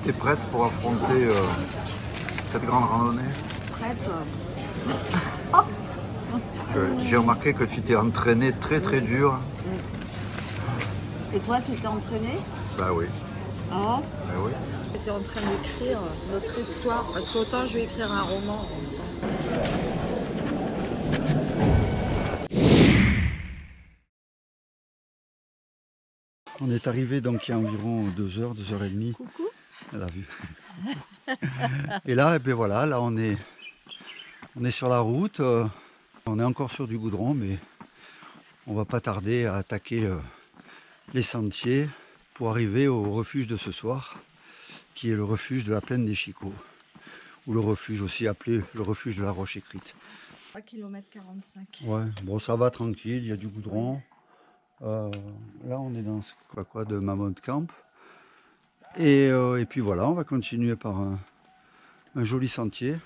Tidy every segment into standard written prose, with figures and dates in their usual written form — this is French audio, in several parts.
t'es prête pour affronter cette grande randonnée? Prête. J'ai remarqué que tu t'es entraîné très très dur. Et toi, tu t'es entraîné? Bah oui. Hein? Bah oui. J'étais en train d'écrire notre histoire, parce qu'autant je vais écrire un roman. On est arrivé donc il y a environ 2 heures, 2h30. Coucou. Elle a vu. Et là, et bien voilà, là on est sur la route. On est encore sur du goudron, mais on va pas tarder à attaquer les sentiers pour arriver au refuge de ce soir, qui est le refuge de la plaine des Chicots, ou le refuge aussi appelé le refuge de la Roche Écrite. 3 km 45. Ouais, bon ça va tranquille, il y a du goudron. Là on est dans ce quoi de Mammoth Camp. Et puis voilà, on va continuer par un joli sentier.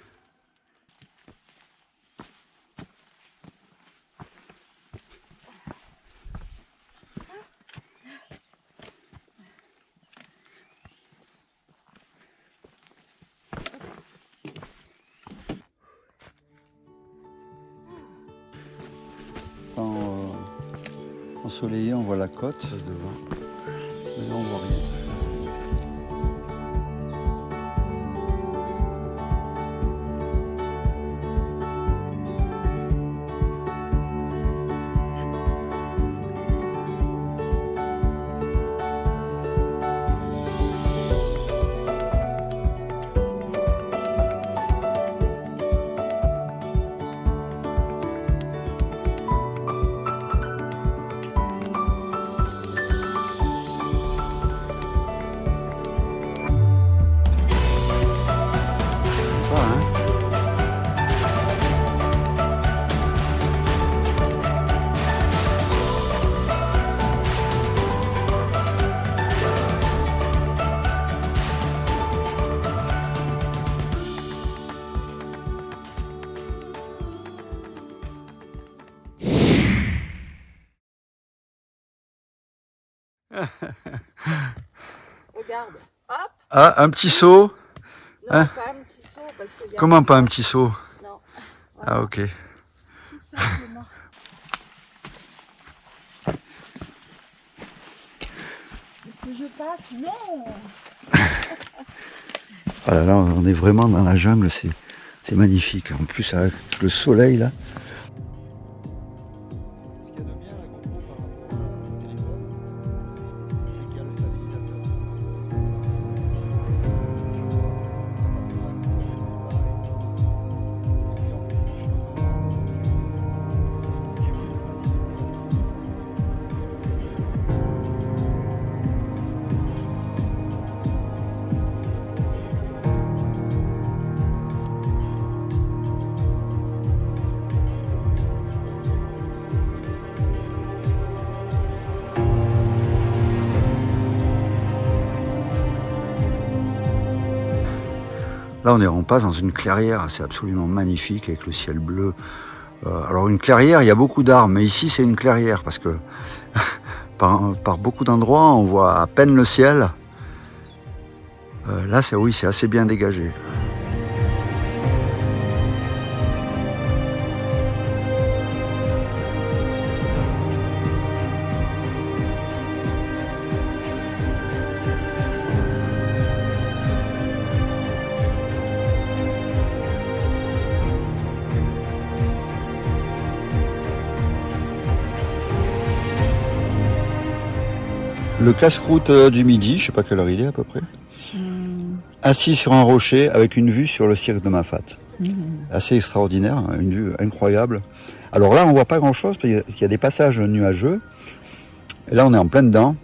Ensoleillé, on voit la côte devant. Mais là on voit rien. Regarde. Hop. Ah, un petit seau. Non, Hein? pas un petit seau. Parce que Comment pas un petit seau? Non. Voilà. Ah ok. Tout simplement. Est-ce que je passe? Non. Ah là là, on est vraiment dans la jungle, c'est magnifique. En plus avec le soleil là. Là, on passe dans une clairière, c'est absolument magnifique avec le ciel bleu. Alors une clairière, il y a beaucoup d'arbres, mais ici c'est une clairière parce que par beaucoup d'endroits, on voit à peine le ciel. Là, oui, c'est assez bien dégagé. Le casse-croûte du midi, je sais pas quelle heure il est à peu près. Assis sur un rocher avec une vue sur le cirque de Mafate. Assez extraordinaire, hein, une vue incroyable. Alors là, on voit pas grand-chose parce qu'il y a des passages nuageux. Et là, on est en plein dedans.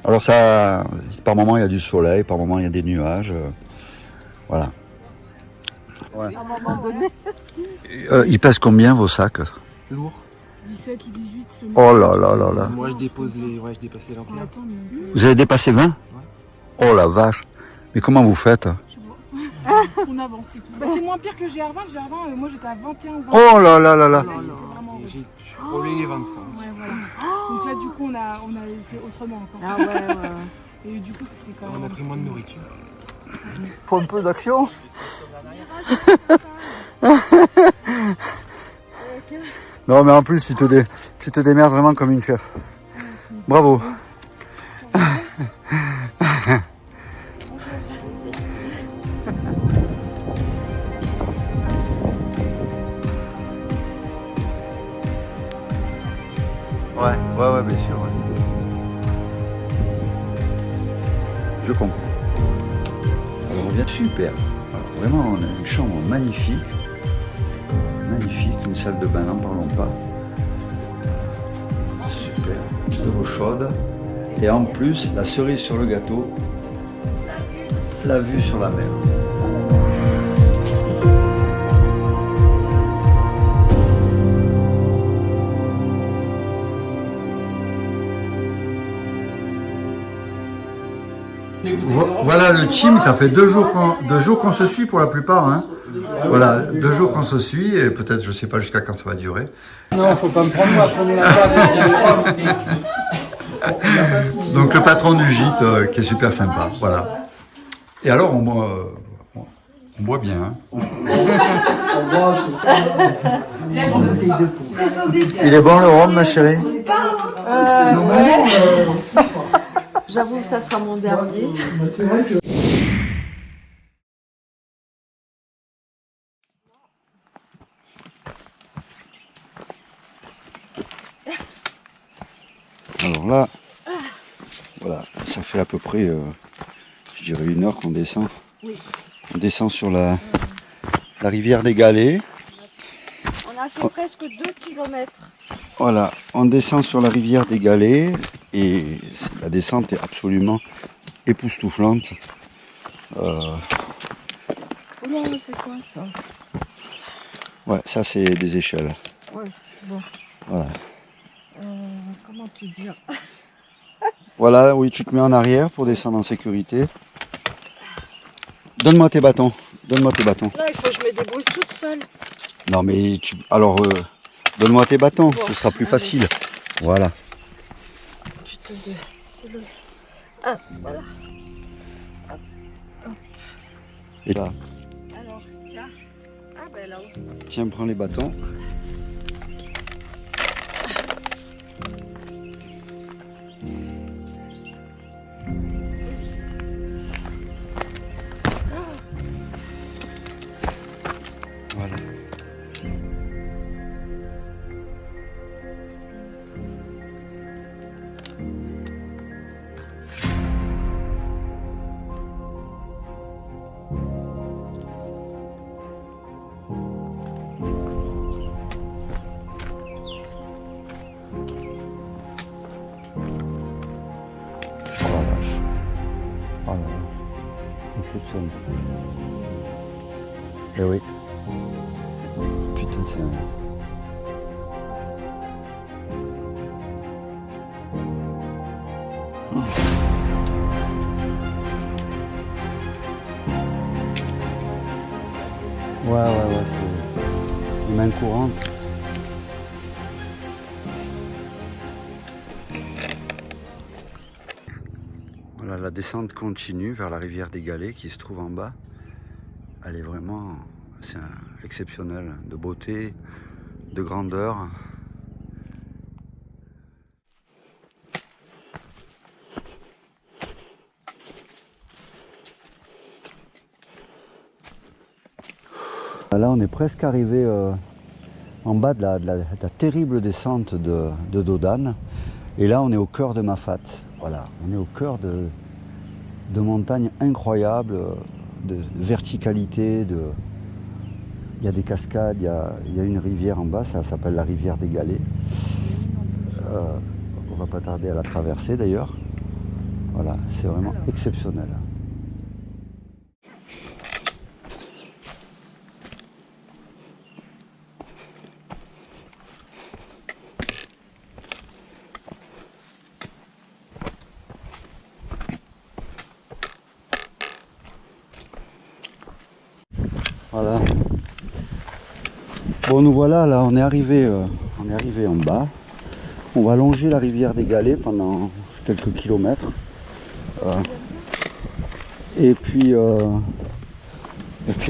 Alors ça, par moments il y a du soleil, par moments il y a des nuages. Voilà. Ouais. À un moment donné. Il pèse combien vos sacs? Lourd. 17 ou 18. Oh là là là là. Moi je dépasse les 21. Vous avez dépassé 20? Oh la vache. Mais comment vous faites? On avance et tout. Bah, c'est moins pire que le GR20. Le GR20, moi j'étais à 21 ou 20. Oh là là là là. J'ai frôlé les 25. Ouais, voilà. Donc là, du coup, on a fait autrement encore. Ah ouais. Et du coup, c'était quand même. On a pris moins de nourriture. Faut un peu d'action. Non mais en plus tu te démerdes vraiment comme une chef. Bravo. Ouais, bien sûr. Ouais. Je comprends. Alors on vient super. Alors vraiment, on a une chambre magnifique. Magnifique, une salle de bain, n'en parlons pas. Super. De l'eau chaude. Et en plus, la cerise sur le gâteau, la vue sur la mer. Voilà le team, ça fait 2 jours qu'on se suit pour la plupart. Hein. Voilà, 2 jours qu'on se suit et peut-être je sais pas jusqu'à quand ça va durer. Non, faut pas me prendre moi, prenez-la pas. Donc le patron du gîte qui est super sympa, voilà. Et alors on boit bien. Hein. Il est bon le rhum ma chérie? Ouais. J'avoue que ça sera mon dernier. Alors là, voilà, ça fait à peu près, je dirais 1 heure qu'on descend. Oui. On descend sur la rivière des Galets. On a fait presque 2 kilomètres. Voilà, on descend sur la rivière des Galets et la descente est absolument époustouflante. Oh non, c'est quoi ça? Ouais, ça c'est des échelles. Ouais, bon. Voilà. Comment te dire? Voilà, oui, tu te mets en arrière pour descendre en sécurité. Donne-moi tes bâtons. Donne-moi tes bâtons. Là, il faut que je me débrouille toute seule. Non mais alors donne-moi tes bâtons, Bon, ce sera plus allez. facile. Voilà. Putain de... C'est le... Ah, voilà. Et là, Alors, tiens. Ah ben là-haut. tiens, prends les bâtons. Voilà. Oh la vache. Oh là là. Exceptionnel. Eh oui. Putain, c'est un... Ouais, c'est les mains courantes. Voilà, la descente continue vers la rivière des Galets qui se trouve en bas. Elle est vraiment, c'est exceptionnel, de beauté, de grandeur. Là, on est presque arrivé en bas de la terrible descente de Dodane. Et là, on est au cœur de Mafat. Voilà, on est au cœur de montagnes incroyables, de verticalité. Il y a des cascades, il y a une rivière en bas, ça s'appelle la rivière des Galets. On va pas tarder à la traverser d'ailleurs. Voilà, c'est vraiment exceptionnel. Voilà. Bon, nous voilà, là, on est arrivé en bas. On va longer la rivière des Galets pendant quelques kilomètres. Et puis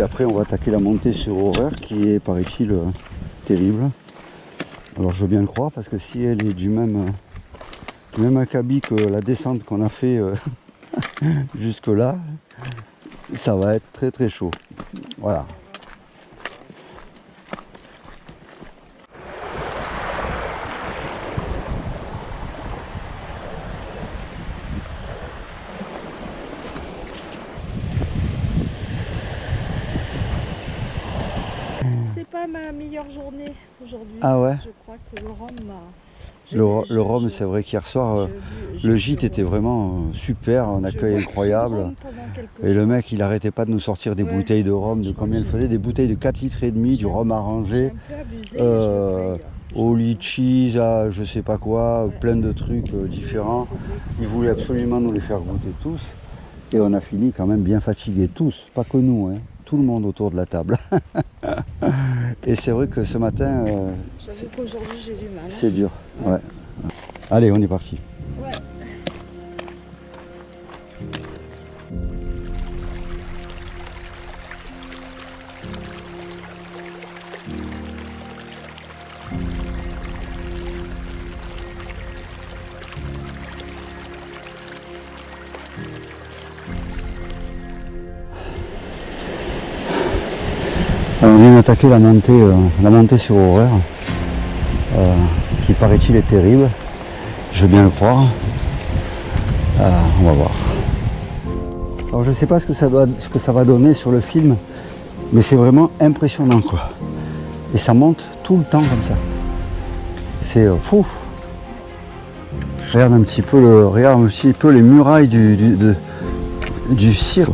après on va attaquer la montée sur Horaire qui est, paraît-il, terrible. Alors je veux bien le croire parce que si elle est du même acabit que la descente qu'on a fait jusque là, ça va être très très chaud. Voilà. C'est pas ma meilleure journée aujourd'hui. Ah ouais? Je crois que le rhum m'a... Le rhum, c'est vrai qu'hier soir, le gîte était vraiment super, un accueil incroyable. Et le mec, il arrêtait pas de nous sortir des bouteilles de rhum, de combien il faisait, des bouteilles de 4 litres et demi, du rhum arrangé, au litchis, à je sais pas quoi, plein de trucs différents. Il voulait absolument nous les faire goûter tous. Et on a fini quand même bien fatigués, tous, pas que nous, hein, tout le monde autour de la table. Et c'est vrai que ce matin, j'avoue qu'aujourd'hui j'ai du mal. c'est dur. Ouais. Allez, on est parti. Ouais. On vient d'attaquer la montée sur Horaire, qui paraît-il est terrible. Je veux bien le croire. On va voir. Alors je sais pas ce que ça va donner sur le film, mais c'est vraiment impressionnant quoi. Et ça monte tout le temps comme ça. C'est fou. Regarde un petit peu les murailles du cirque.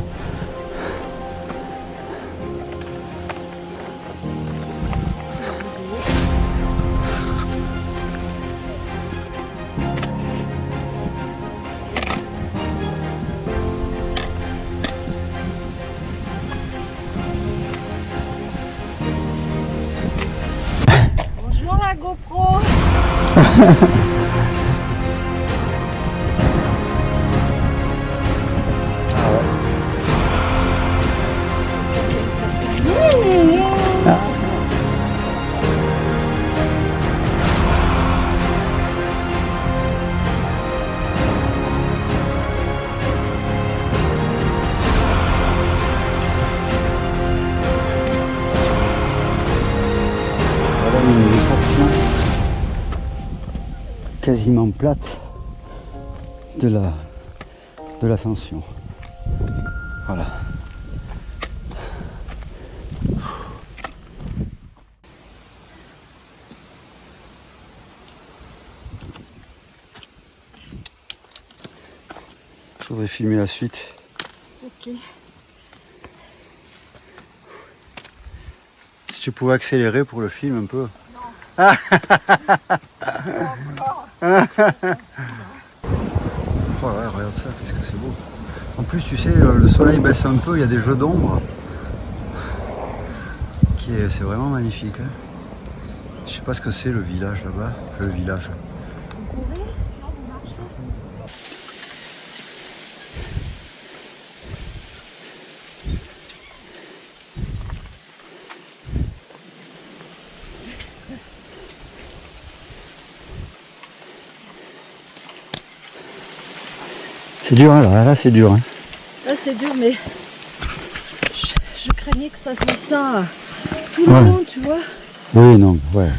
Bonjour la GoPro. Une portion quasiment plate de l'ascension. Voilà. Je voudrais filmer la suite. Ok. Si tu pouvais accélérer pour le film un peu. Oh là, regarde ça, qu'est-ce que c'est beau. En plus, tu sais, le soleil baisse un peu, il y a des jeux d'ombre. C'est vraiment magnifique. Hein. Je sais pas ce que c'est le village là-bas. Enfin, le village. Vous courez? Non, vous marchez? C'est dur, hein, là c'est dur. Hein. Là c'est dur, mais je craignais que ça soit ça tout le long, tu vois. Oui, non, ouais.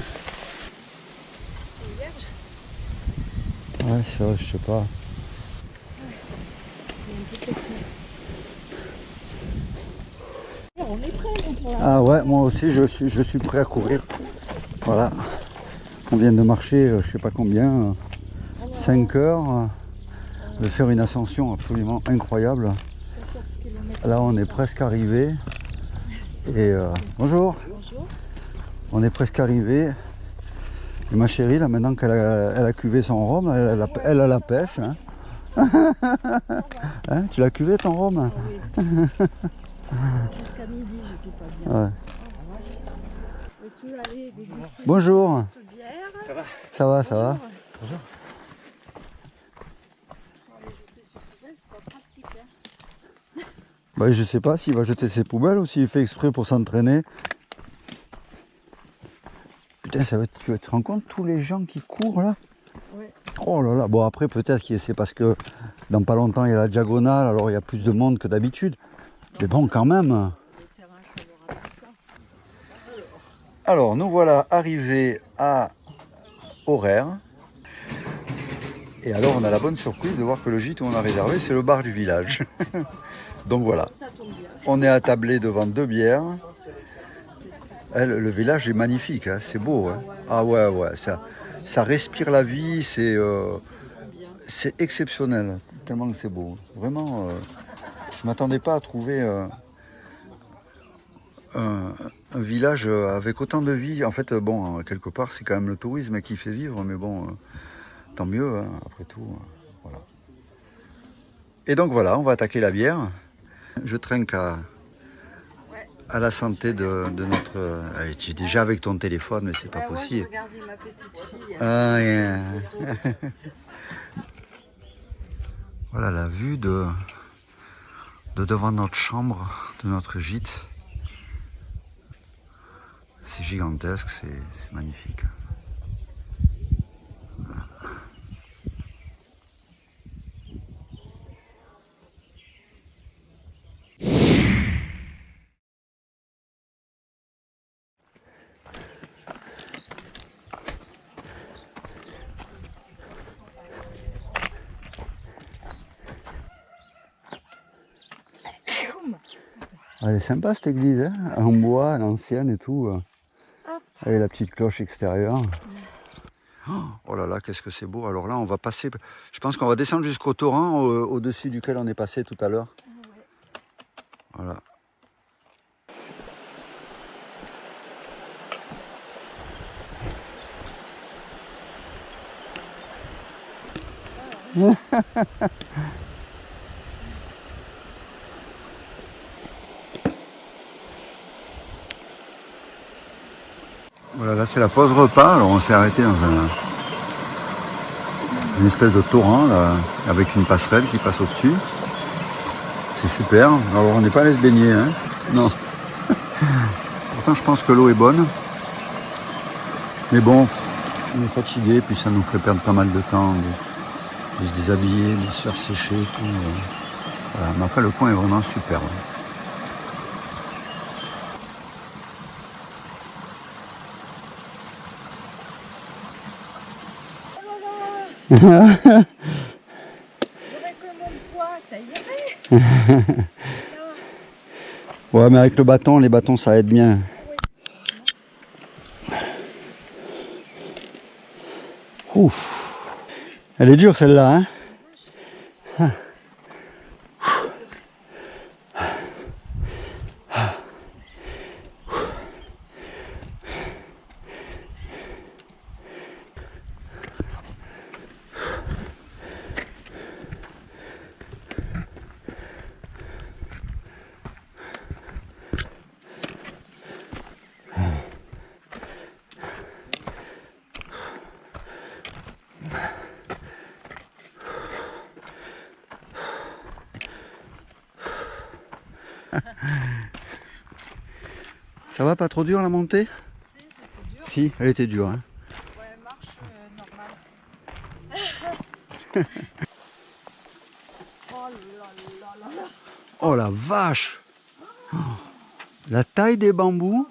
Ouais, c'est vrai, je sais pas. On est prêts, nous, pour la... Ah ouais, moi aussi je suis prêt à courir. Voilà. On vient de marcher, je sais pas combien, 5 heures, de faire une ascension absolument incroyable. 14 km. Là on est presque arrivé. Et bonjour. Bonjour. On est presque arrivé. Et ma chérie, là maintenant qu'elle a cuvé son rhum, elle a la pêche. Hein. Hein, tu l'as cuvé ton rhum? Oui. Jusqu'à midi, j'étais pas bien. Ouais. Veux-tu aller déguster Bonjour. une petite bière? Ça va, ça va. Bonjour. Aller jeter ses poubelles, c'est pas pratique, hein. Bah, je sais pas s'il va jeter ses poubelles ou s'il fait exprès pour s'entraîner. Putain, tu te rends compte tous les gens qui courent là? Ouais. Oh là là, bon après peut-être que c'est parce que dans pas longtemps il y a la diagonale, alors il y a plus de monde que d'habitude. Mais bon quand même. Alors nous voilà arrivés à Horaire. Et alors on a la bonne surprise de voir que le gîte où on a réservé c'est le bar du village. Donc voilà, on est attablé devant 2 bières. Le village est magnifique, hein, c'est beau. Hein. Ah ouais, ça respire la vie, c'est exceptionnel, tellement que c'est beau. Vraiment, je ne m'attendais pas à trouver un village avec autant de vie. En fait, bon, quelque part, c'est quand même le tourisme qui fait vivre, mais bon, tant mieux, hein, après tout. Voilà. Et donc voilà, on va attaquer la bière. Je trinque à la santé de notre... tu es déjà avec ton téléphone, mais c'est pas possible. Je regardais ma petite fille. Ah, yeah. Voilà la vue de devant notre chambre, de notre gîte. C'est gigantesque, c'est magnifique. Voilà. Elle est sympa cette église, hein, en bois, à l'ancienne et tout. Avec la petite cloche extérieure. Oh là là, qu'est-ce que c'est beau. Alors là, on va passer, je pense qu'on va descendre jusqu'au torrent au-dessus duquel on est passé tout à l'heure. Voilà. Voilà, là c'est la pause repas. Alors on s'est arrêté dans une espèce de torrent là, avec une passerelle qui passe au-dessus. C'est super. Alors on n'est pas allé se baigner, hein. Non. Pourtant je pense que l'eau est bonne. Mais bon, on est fatigué, puis ça nous ferait perdre pas mal de temps de se déshabiller, de se faire sécher et tout. Voilà. Mais enfin le coin est vraiment super. J'aurais que mon poids, ça irait. Ouais, mais avec le bâton, les bâtons ça aide bien. Ouf. Elle est dure celle-là, hein. Ça va, pas trop dur la montée? Si, c'était dur. Si, elle était dure. Hein. Ouais, marche normale. Oh là là là là. Oh la vache! Oh, la taille des bambous.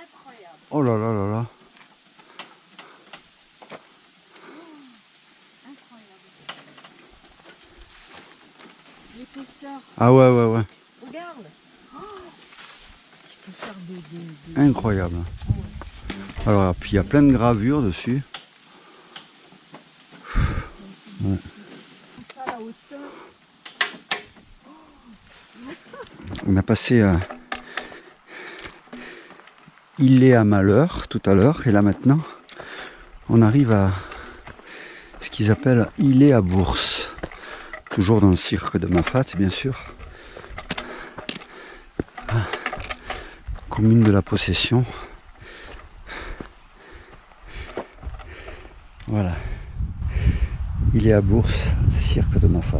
Incroyable. Oh là là là là. Incroyable. L'épaisseur. Ah ouais, ouais, ouais. Regarde. Oh, tu peux faire des... Incroyable. Alors, puis il y a plein de gravures dessus. Ouais. Ça, la hauteur. On a passé Îlet à Malheur tout à l'heure, et là maintenant, on arrive à ce qu'ils appellent Îlet à Bourse. Toujours dans le cirque de Mafat, bien sûr. Commune de la Possession. Voilà. Îlet à Bourse, cirque de Mafat.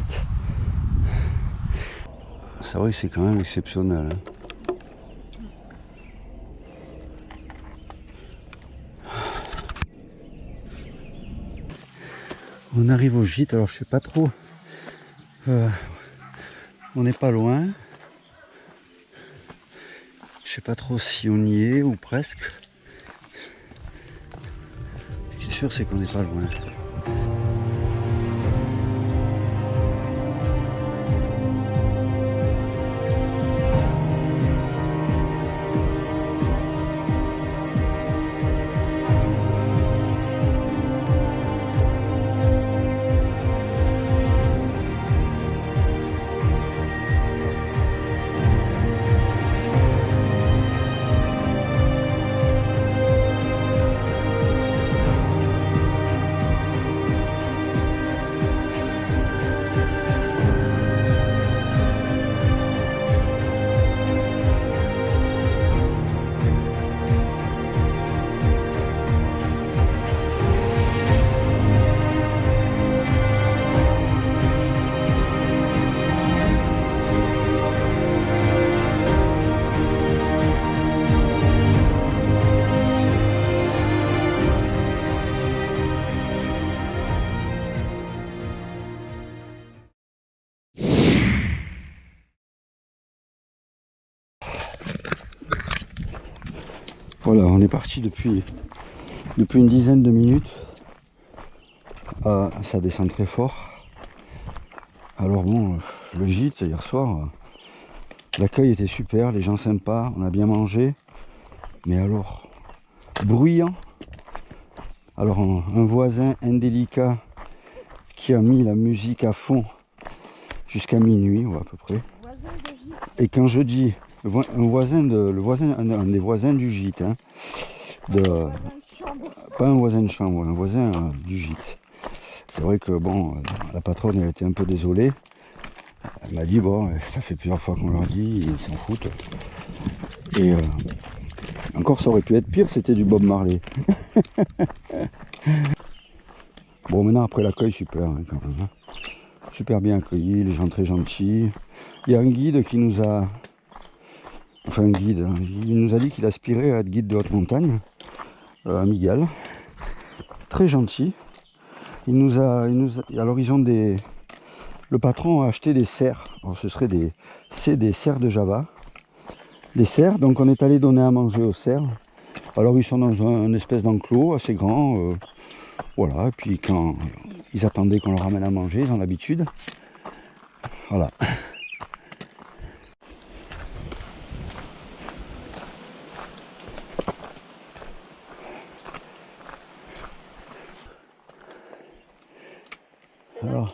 c'est vrai que c'est quand même exceptionnel. Hein. On arrive au gîte, alors je sais pas trop. On n'est pas loin. Je sais pas trop si on y est ou presque. Ce qui est sûr, c'est qu'on n'est pas loin. Voilà, on est parti depuis une dizaine de minutes. Ça descend très fort. Alors bon, le gîte hier soir, l'accueil était super, les gens sympas, on a bien mangé. Mais alors, bruyant. Alors un voisin indélicat qui a mis la musique à fond jusqu'à minuit, ou à peu près. Et quand je dis un des voisins du gîte, hein, pas un voisin de chambre, un voisin du gîte. C'est vrai que bon, la patronne elle était un peu désolée. Elle m'a dit bon, ça fait plusieurs fois qu'on leur dit, ils s'en foutent. Et encore ça aurait pu être pire, c'était du Bob Marley. Bon, maintenant après l'accueil, super hein, quand même. Hein. Super bien accueilli, les gens très gentils. Il y a un guide qui nous a... Enfin un guide, hein, il nous a dit qu'il aspirait à être guide de haute montagne, à Miguel. Très gentil. Alors ils ont des... Le patron a acheté des cerfs. Alors ce serait des cerfs de Java. Les cerfs, donc on est allé donner à manger aux cerfs. Alors ils sont dans un espèce d'enclos assez grand. Voilà, et puis quand ils attendaient qu'on leur ramène à manger, ils ont l'habitude. Voilà. Alors,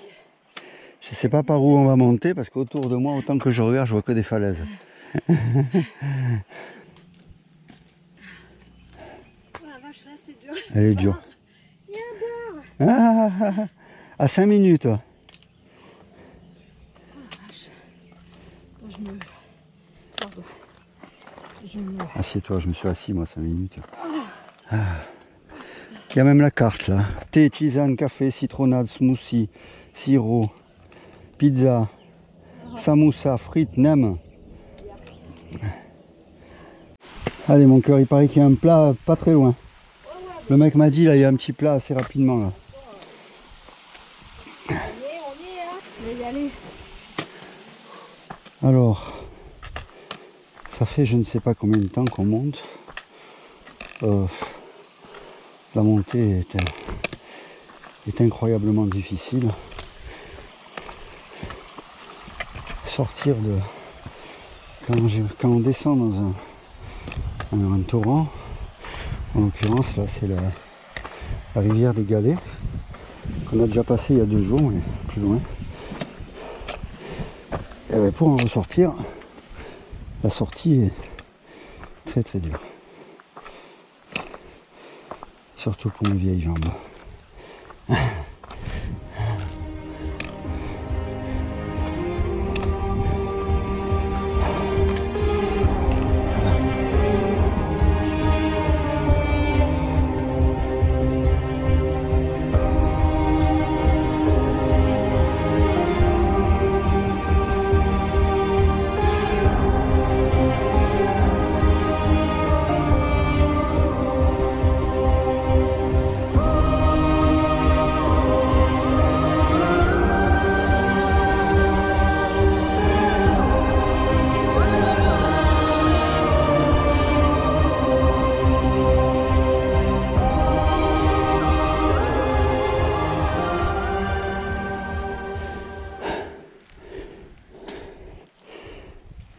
je sais pas par où on va monter parce qu'autour de moi, autant que je regarde, je vois que des falaises. Oh la vache, là c'est dur. Elle est dure. Il y a un bar. À 5 minutes. Oh la vache. Attends, je me... Pardon. Je me... Assieds-toi, je me suis assis moi 5 minutes. Il y a même la carte là. Thé, tisane, café, citronnade, smoothie, sirop, pizza, samoussa, frites, nem. Allez mon cœur, il paraît qu'il y a un plat pas très loin. Le mec m'a dit là, il y a un petit plat assez rapidement là. On y est, hein. Je vais y aller. Alors, ça fait je ne sais pas combien de temps qu'on monte. La montée est incroyablement difficile. Sortir de... Quand on descend dans un torrent, en l'occurrence là c'est la rivière des Galets, qu'on a déjà passé il y a 2 jours, mais plus loin. Et bien pour en ressortir, la sortie est très très dure. Surtout pour mes vieilles jambes.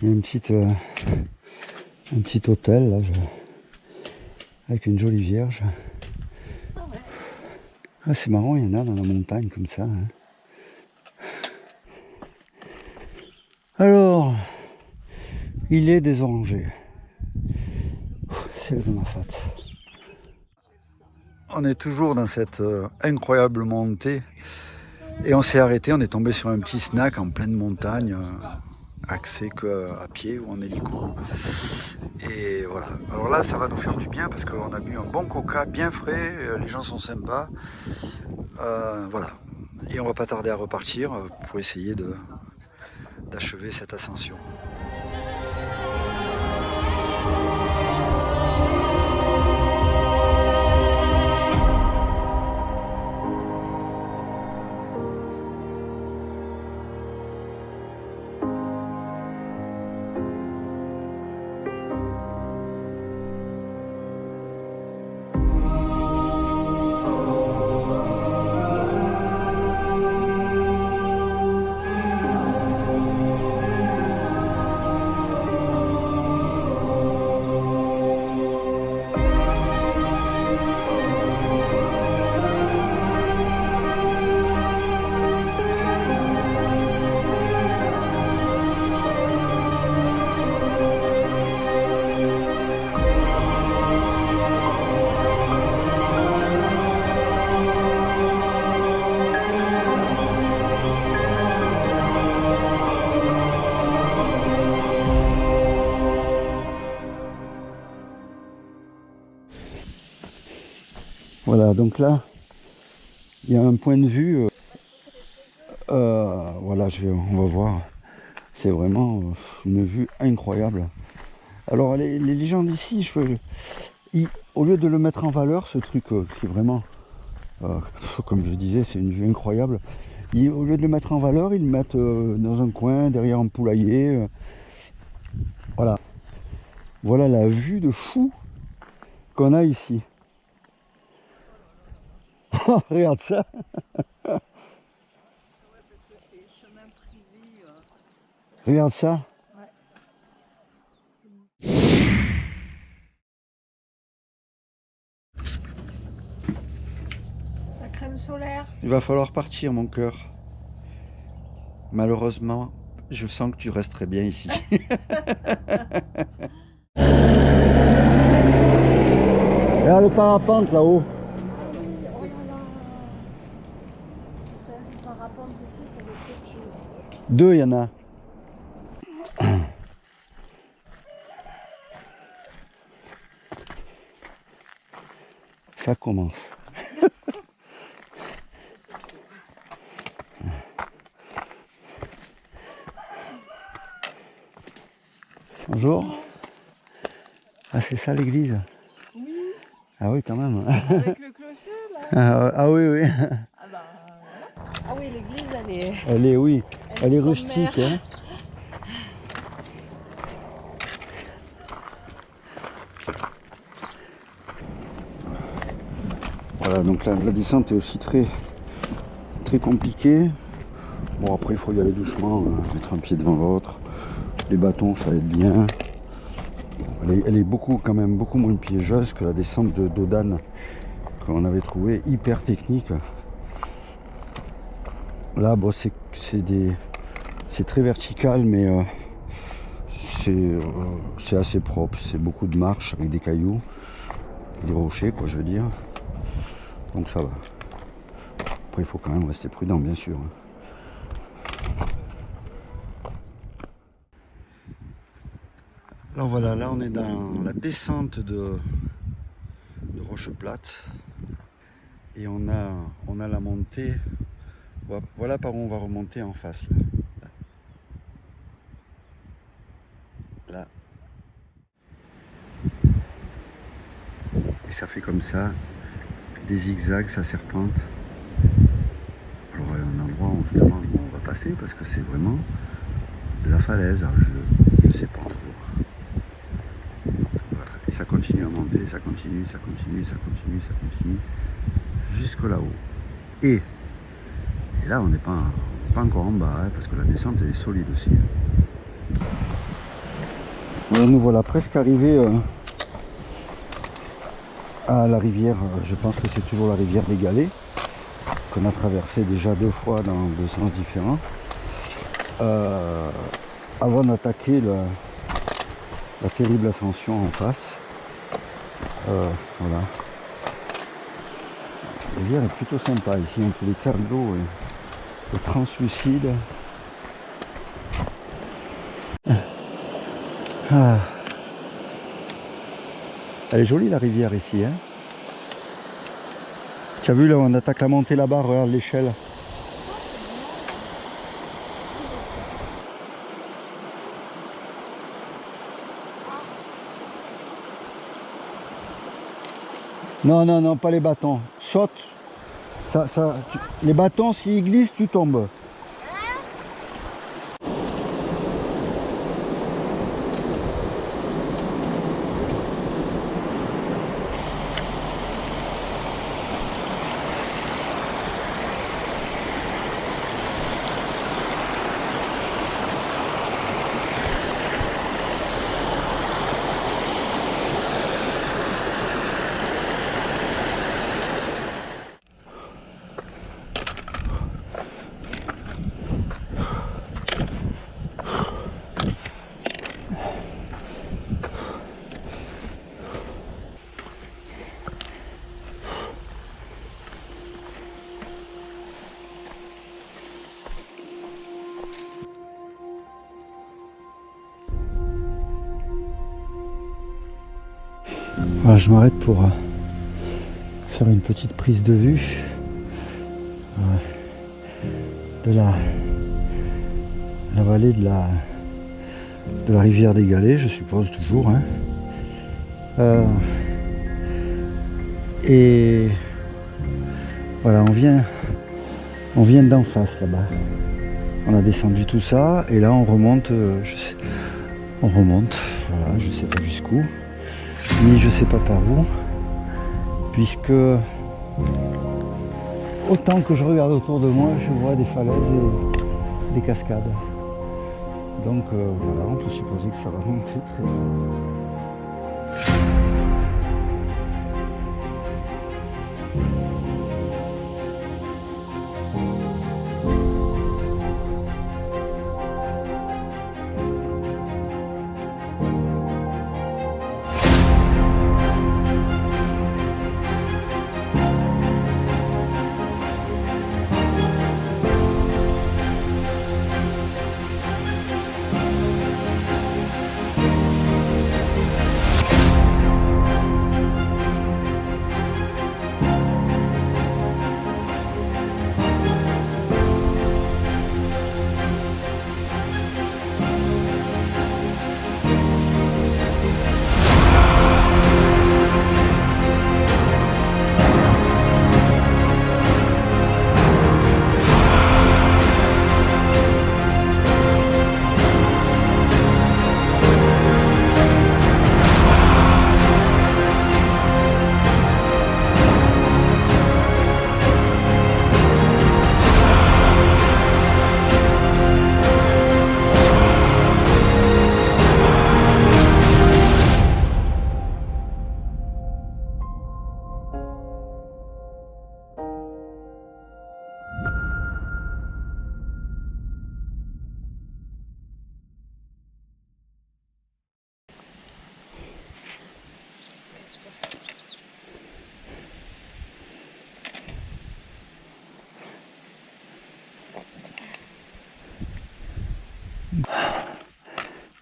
Il y a un petit hôtel là, avec une jolie vierge. Ah, c'est marrant, il y en a dans la montagne comme ça. Hein. Alors, il est des orangers. C'est de ma fat. On est toujours dans cette incroyable montée et on s'est arrêté, on est tombé sur un petit snack en pleine montagne, accès qu'à pied ou en hélico. Et voilà, alors là ça va nous faire du bien parce qu'on a bu un bon coca bien frais, les gens sont sympas. Voilà, et on va pas tarder à repartir pour essayer d'achever cette ascension. Voilà, donc là, il y a un point de vue. Voilà, on va voir. C'est vraiment une vue incroyable. Alors, les gens d'ici, au lieu de le mettre en valeur, ce truc qui est vraiment, comme je disais, c'est une vue incroyable. Au lieu de le mettre en valeur, ils le mettent dans un coin, derrière un poulailler. Voilà. Voilà la vue de fou qu'on a ici. Oh, regarde ça. Regarde ça. La crème solaire. Il va falloir partir, mon cœur. Malheureusement, je sens que tu resterais bien ici. Regarde le parapente là-haut. Deux, il y en a. Ça commence. Bonjour. Ah, c'est ça l'église? Oui. Ah oui, quand même. Avec le clocher là. Ah oui, oui. Ah oui, l'église elle est. Oui, elle est rustique. Hein. Voilà, donc la descente est aussi très compliquée. Bon, après il faut y aller doucement, mettre un pied devant l'autre. Les bâtons ça aide bien. Elle est quand même beaucoup moins piégeuse que la descente de Dodane qu'on avait trouvé hyper technique. Là bon, c'est très vertical, mais c'est assez propre. C'est beaucoup de marches avec des cailloux, des rochers quoi, je veux dire. Donc ça va. Après il faut quand même rester prudent bien sûr. Alors voilà, là on est dans la descente de Roche Plate et on a la montée. Voilà par où on va remonter en face là. Et ça fait comme ça des zigzags, ça serpente. Alors il y a un endroit où on se demande où on va passer parce que c'est vraiment de la falaise. Alors, je ne sais pas encore. Voilà. Et ça continue à monter, ça continue jusque là-haut. Et là on n'est pas encore en bas, hein, parce que la descente est solide aussi. Et nous voilà presque arrivés à la rivière, je pense que c'est toujours la rivière des Galets, qu'on a traversé déjà 2 fois dans 2 sens différents. Avant d'attaquer la terrible ascension en face. Voilà. La rivière est plutôt sympa ici, entre les cargos et translucides. Ah. Elle est jolie la rivière ici, hein. Tu as vu là, on attaque la montée là-bas, regarde l'échelle. Non, non, non, pas les bâtons. Saute. Les bâtons, s'ils glissent, tu tombes. Voilà, je m'arrête pour faire une petite prise de vue de la vallée de la rivière des Galets, je suppose toujours, hein. Et voilà, on vient d'en face là-bas. On a descendu tout ça et là on remonte, voilà, je sais pas jusqu'où, ni je sais pas par où, puisque autant que je regarde autour de moi, je vois des falaises et des cascades. Donc voilà, on peut supposer que ça va monter très fort.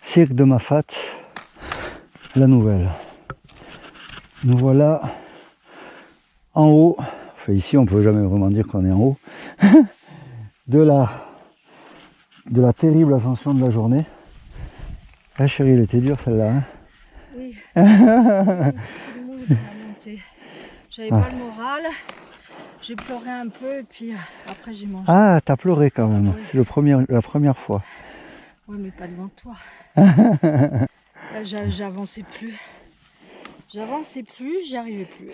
Cirque de Mafat, la nouvelle. Nous voilà en haut, enfin ici on peut jamais vraiment dire qu'on est en haut, de la terrible ascension de la journée. Ah chérie, elle était dure celle-là, hein. Oui. J'avais pas le moral. J'ai pleuré un peu et puis après j'ai mangé. Ah, t'as pleuré quand même, oui. C'est la première fois. Oui, mais pas devant toi. J'avançais plus. J'y arrivais plus.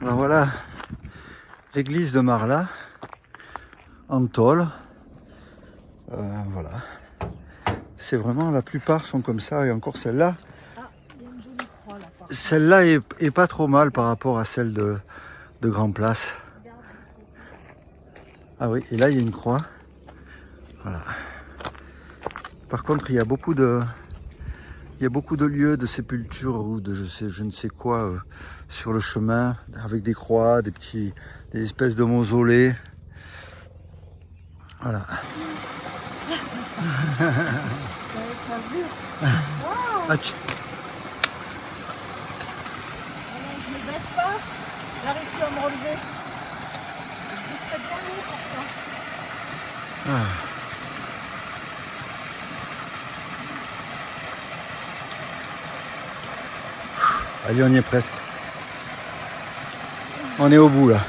Alors voilà, L'église de Marla, en tôle. Voilà. C'est vraiment, la plupart sont comme ça, et encore celle-là. Ah, il y a une jolie croix là. Celle-là est pas trop mal par rapport à celle de Grand Place. Ah oui, et là il y a une croix. Voilà. Par contre, il y a beaucoup de lieux de sépulture ou de je ne sais quoi sur le chemin, avec des croix, des espèces de mausolées. Voilà. Ah, Je me baisse pas, j'arrive plus à me relever. Je suis très bien lourd pour ça. Allez, on y est presque. On est au bout là.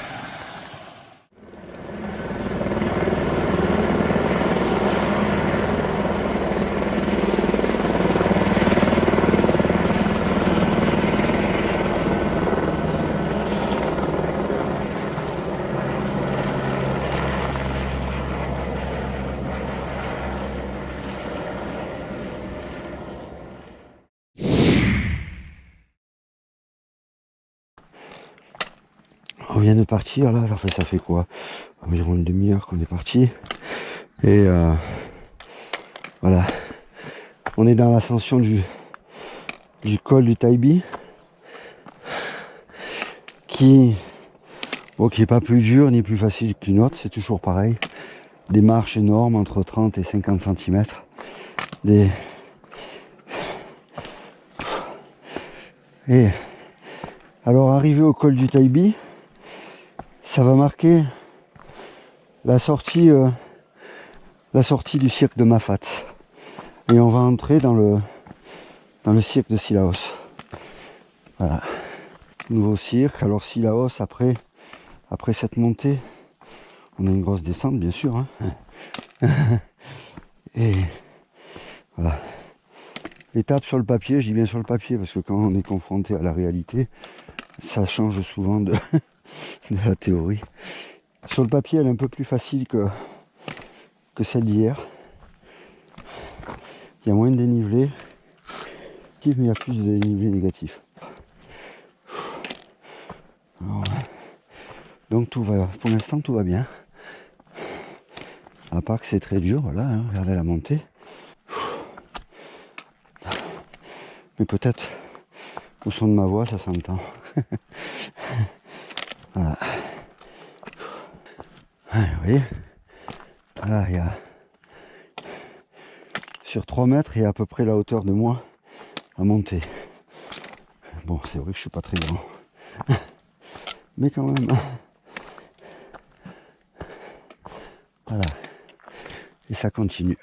On vient de partir là, ça fait quoi? Environ une demi-heure qu'on est parti. Et voilà. On est dans l'ascension du col du Taïbi. Qui est pas plus dur ni plus facile qu'une autre, c'est toujours pareil. Des marches énormes entre 30 et 50 cm. Et alors arrivé au col du Taïbi, ça va marquer la sortie du cirque de Mafat. Et on va entrer dans le cirque de Sillaos. Voilà. Nouveau cirque. Alors Sillaos, après cette montée, on a une grosse descente bien sûr. Hein. Et voilà. L'étape sur le papier, je dis bien sur le papier, parce que quand on est confronté à la réalité, ça change souvent de la théorie. Sur le papier, elle est un peu plus facile que celle d'hier. Il y a moins de dénivelé, mais il y a plus de dénivelé négatif. Alors, donc tout va, pour l'instant tout va bien. À part que c'est très dur, voilà, hein, regardez la montée. Mais peut-être au son de ma voix ça s'entend. Voilà. Ouais, vous voyez, voilà, il y a sur 3 mètres, il y a à peu près la hauteur de moi à monter. Bon, c'est vrai que je suis pas très grand, mais quand même. Voilà. Et ça continue.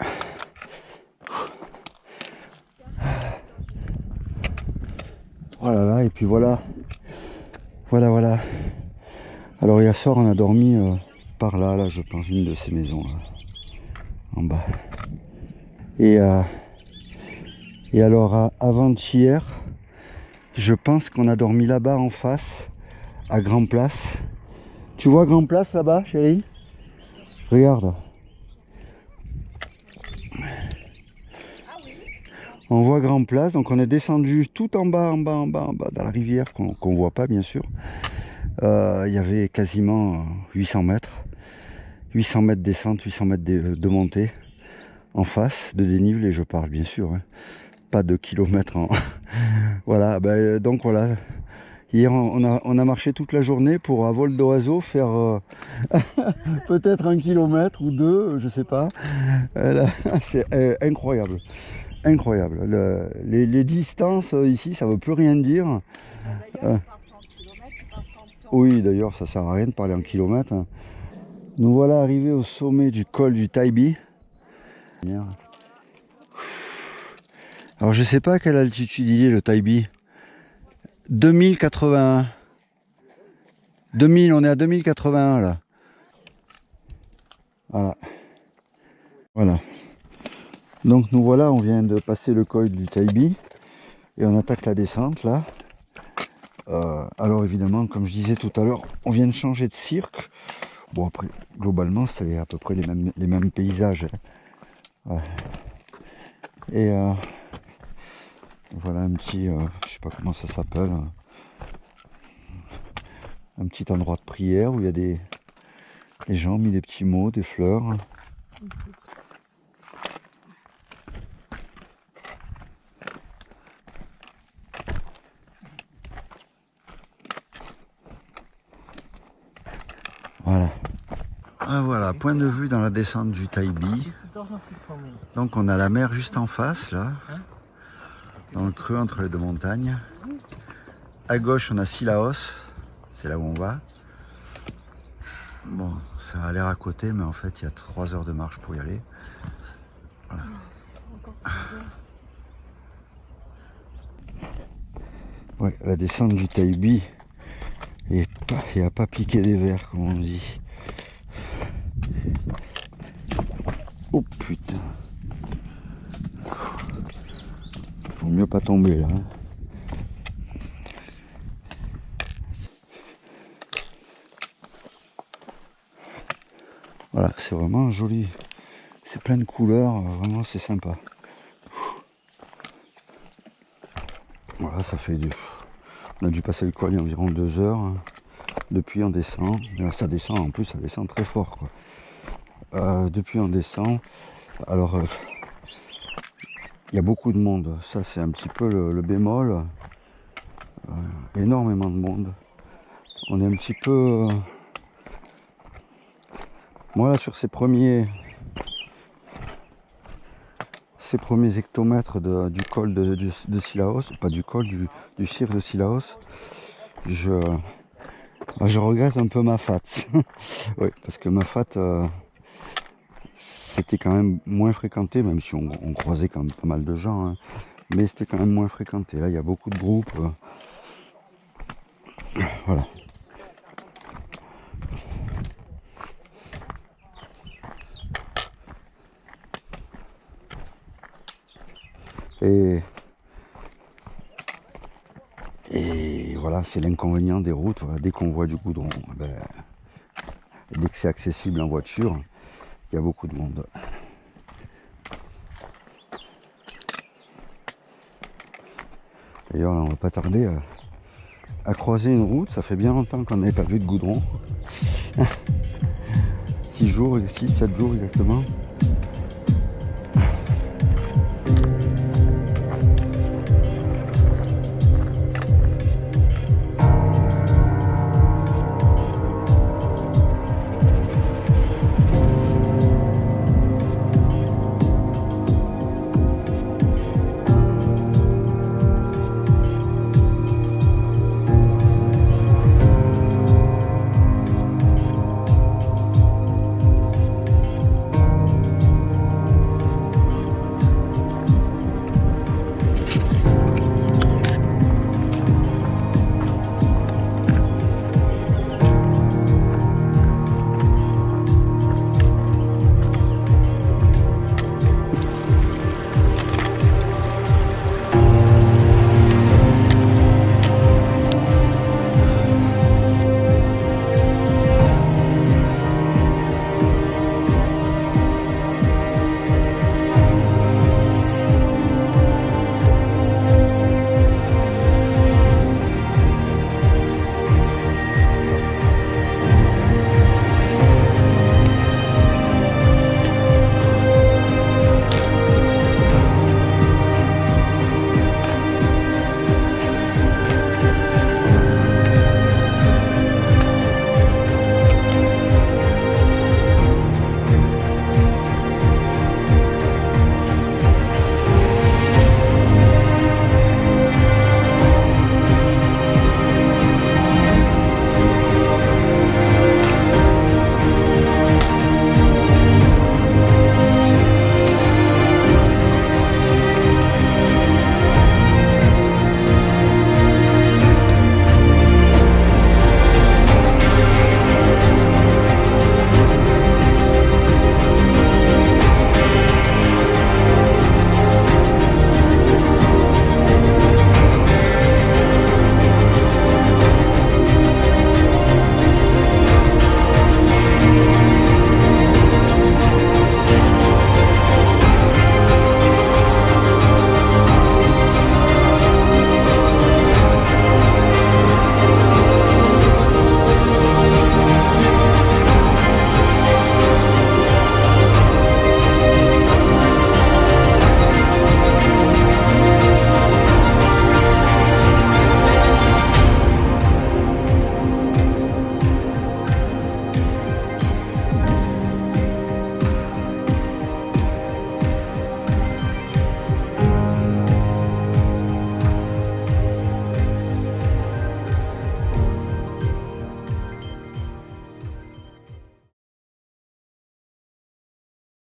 Voilà, là, et puis voilà. Voilà. Alors hier soir, on a dormi par là, je pense, une de ces maisons là, en bas. Et alors avant-hier, je pense qu'on a dormi là-bas en face, à Grand Place. Tu vois Grand Place là-bas, chérie? Regarde. On voit Grand Place, donc on est descendu tout en bas, dans la rivière qu'on voit pas bien sûr. Il y avait quasiment 800 mètres. 800 mètres descente, 800 mètres de montée en face, de dénivelé je parle bien sûr. Hein. Pas de kilomètres en... Voilà, donc voilà. Hier on a marché toute la journée pour à vol d'oiseau faire peut-être 1 kilomètre ou 2, je sais pas. C'est incroyable. Incroyable. Les distances ici, ça veut plus rien dire. Oui, d'ailleurs, ça sert à rien de parler en kilomètres. Nous voilà arrivés au sommet du col du Taïbi. Alors, je sais pas à quelle altitude il est le Taïbi. 2081. 2000, on est à 2081 là. Voilà. Donc nous voilà, on vient de passer le col du Taïbi et on attaque la descente là. Alors évidemment, comme je disais tout à l'heure, on vient de changer de cirque. Bon après, globalement, c'est à peu près les mêmes paysages. Hein. Ouais. Et voilà un petit, je sais pas comment ça s'appelle, un petit endroit de prière où il y a les gens ont mis des petits mots, des fleurs. Voilà. Ah, voilà, point de vue dans la descente du Taïbi. Donc on a la mer juste en face là, dans le creux entre les deux montagnes. À gauche on a Sillaos, c'est là où on va. Bon, ça a l'air à côté, mais en fait il y a 3 heures de marche pour y aller. Voilà. Ouais, la descente du Taïbi et a pas piqué des verres comme on dit. Oh putain. Faut mieux pas tomber là. Hein. Voilà, c'est vraiment joli. C'est plein de couleurs, vraiment c'est sympa. Voilà, ça fait du... On a dû passer le col il y a environ 2 heures. Hein. Depuis on descend. Alors, ça descend, en plus ça descend très fort quoi. Depuis on descend. Alors il y a beaucoup de monde. Ça c'est un petit peu le bémol. Énormément de monde. On est un petit peu... Moi là sur ces premiers hectomètres du col de Sillaos, pas du col, du cirque de Sillaos, je regrette un peu Mafate. Oui, parce que Mafate c'était quand même moins fréquenté, même si on croisait quand même pas mal de gens, hein, mais c'était quand même moins fréquenté. Là il y a beaucoup de groupes. Voilà. Et voilà, c'est l'inconvénient des routes. Voilà, dès qu'on voit du goudron, dès que c'est accessible en voiture, il y a beaucoup de monde. D'ailleurs, on va pas tarder à croiser une route. Ça fait bien longtemps qu'on n'avait pas vu de goudron. 6 jours, 7 jours exactement.